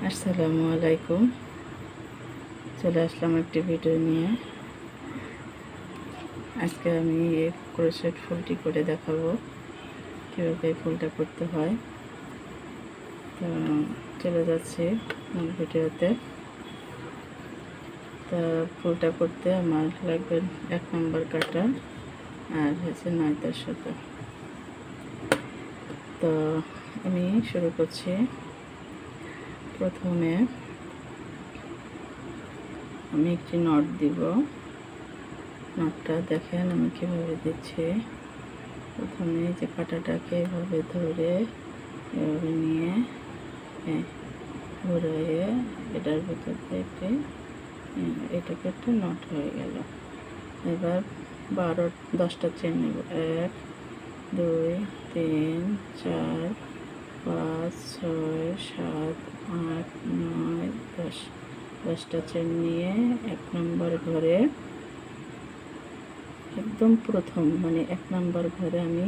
আসসালামু আলাইকুম। চলে আসলাম একটি ভিডিও নিয়ে। আজকে আমি এই ক্রোশেট ফুলটি করে দেখাবো কীভাবে এই ফুলটা করতে হয়। তো চলে যাচ্ছি মূল ভিডিওতে। তা ফুলটা করতে আমার লাগবে 1 নম্বর কাটা আর হচ্ছে 9 সুতো। তো আমি শুরু করছি। প্রথমে আমি একটি নট দিব। নটটা দেখেন আমি কীভাবে দিচ্ছি। প্রথমে যে কাঁটাটাকে এভাবে ধরে এভাবে নিয়ে ঘুরিয়ে এটার ভিতর থেকে এটাকে একটা নট হয়ে গেল। এবার 10টা চেন নেব। 1 2 3 4 5 6 7 8 9 10। 10টা চেন নিয়ে 1 নম্বর ঘরে একদম প্রথম মানে 1 নম্বর ঘরে আমি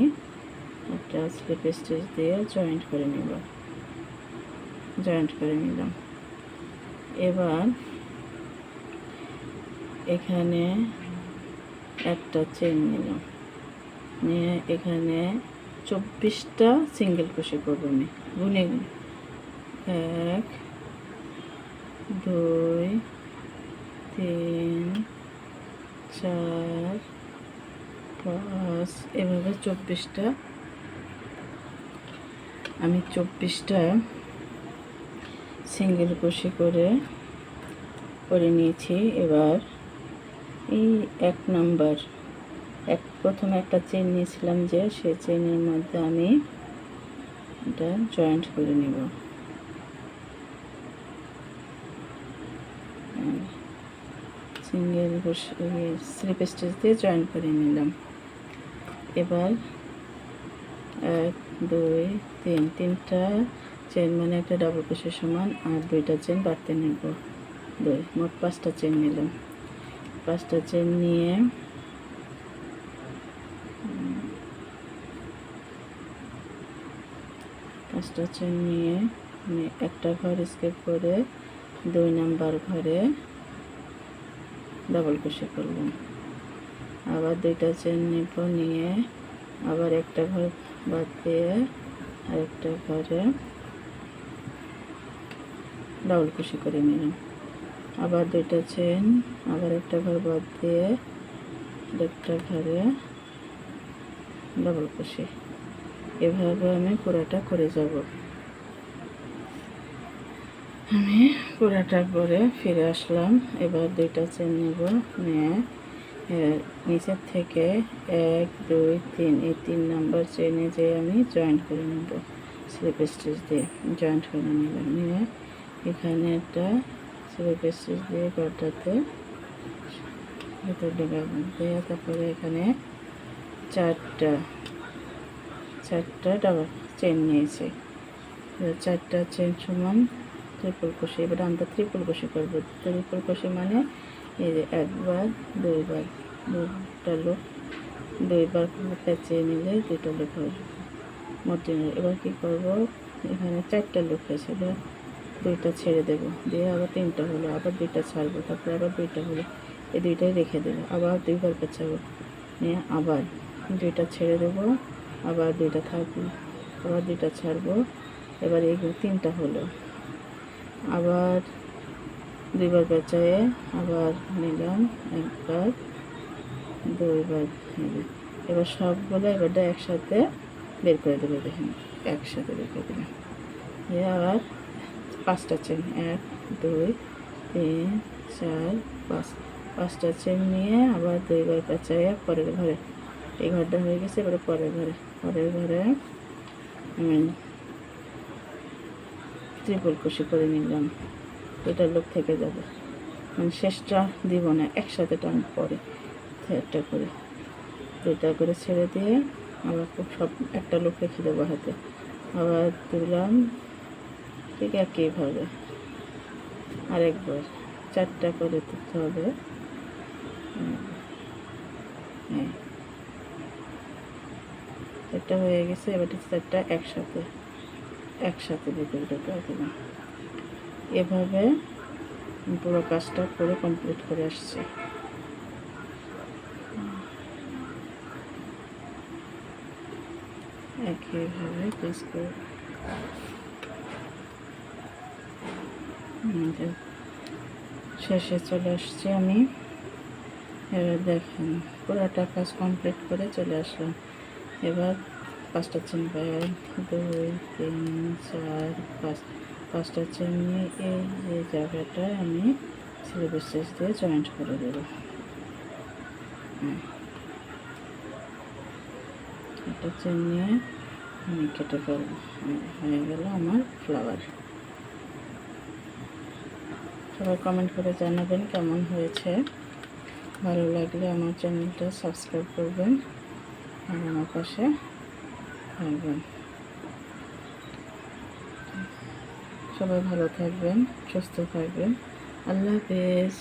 একটা স্লিপ স্টিচ দিয়ে জয়েন্ট করে নিলাম। এবার এখানে একটা চেন নিলাম, নিয়ে এখানে 24টা সিঙ্গেল ক্রোশে করব। আমি গুনে 1 2 3 4 5 এভাবে 24টা আমি 24টা সিঙ্গেল ক্রোশে করে নিয়েছি। এবার এই 1 নম্বর প্রথমে একটা চেন নিয়েছিলাম যে সেই চেনের মধ্যে আমি এটা জয়েন্ট করে নেব। সিঙ্গেল স্লিপ স্টিচ দিয়ে জয়েন্ট করে নিলাম। এবার 1 2 3 তিনটা চেন মানে একটা ডাবল ক্রোশের সমান, আর 2টা চেন বাড়তে নেব। 2 মোট 5টা চেন নিলাম। 5টা চেন নিয়ে আমি একটা ঘর স্কিপ করে 2 নম্বর ঘরে ডাবল ক্রোশে করলাম। আবার 2টা চেন নেব, নিয়ে আবার একটা ঘর বাদ দিয়ে আরেকটা ঘরে ডাবল ক্রোশে করে নিলাম। আবার 2টা চেন, আবার একটা ঘর বাদ দিয়ে একটা ঘরে ডাবল ক্রোশে। এভাবে আমি পুরাটা করে যাব। আমি পুরাটা করে ফিরে আসলাম। এবার 2টা চেন নেব, নিয়ে নিচের থেকে 1 2 3 এই 3 নম্বর চেনে যে আমি জয়েন্ট করে নেব। স্লিপ স্টিচ দিয়ে জয়েন্ট করে নিলাম। নিয়ে এখানে একটা স্লিপ স্টিচ দিয়ে ঘরটাতে ভেতর দিয়ে তারপরে এখানে 4টা ডাবল চেন নিয়েছি। 4টা চেন সমান ট্রিপল ক্রোশে। এবার আমরা ট্রিপল ক্রোশে করবো। ট্রিপল ক্রোশে মানে এই যে 1বার 2বার 2টা লুপ, 2বার পেঁচিয়ে নিলে 2টা লুপ হবে মোট। এবার কী করব, এখানে 4টা লুপ হয়েছে। এবার 2টা ছেড়ে দেবো, দিয়ে আবার 3টা হলো, আবার 2টা ছাড়বো, তারপরে আবার 2টা হলো, এই 2টাই রেখে দেবো। আবার 2বার পেঁচাবো, নিয়ে আবার 2টা ছেড়ে দেবো, আবার 2টা থাকবে, আবার 2টা ছাড়বো। এবার এইগুলো 3টা হলো, আবার 2বার পেঁচায়ে আবার নিলাম, 1বার 2বার নিলাম। এবার সবগুলো এবারটা একসাথে বের করে দেবে। দেখেন একসাথে বের করে দেবেন। দিয়ে আবার 5টা চেন 1 2 3 4 5 5টা চেন নিয়ে আবার 2বার পেঁচায়ে পরের ঘরে, এই ঘরটা হয়ে গেছে। এবারে পরের ঘরে আমি ট্রিপল ক্রোশে করে নিলাম। এটা লুপ থেকে যাবে, মানে শেষটা দিব না, একসাথে টান পরে একটা করে 2টা করে ছেড়ে দিয়ে আবার সব একটা লুপ রেখে দেবো হাতে। আবার তুললাম, ঠিক একইভাবে আরেকবার 4টা করে তুলতে হবে। এটা হয়ে গেছে। এবার 4টা একসাথে ভিতরে ঢোকা দিলাম। এভাবে পুরো কাজটা করে কমপ্লিট করে আসছি। একইভাবে পিস করে শেষে চলে আসছি আমি। এবার দেখেন পুরোটা কাজ কমপ্লিট করে চলে আসলাম। এবার 5টা চেন পাই, 1 2 3 4 5, 5টা চেন নিয়ে এই যে জায়গাটায় আমি স্লিপ স্টিচ দিয়ে জয়েন্ট করে দেব। একটা চেন নিয়ে আমি কেটে ফেলবো। হয়ে গেল আমার ফ্লাওয়ার। সবাই কমেন্ট করে জানাবেন কেমন হয়েছে। ভালো লাগলে আমার চ্যানেলটা সাবস্ক্রাইব করবেন আর আমার পাশে থাকবেন। সবাই ভালো থাকবেন, সুস্থ থাকবেন। আল্লাহ হাফেজ।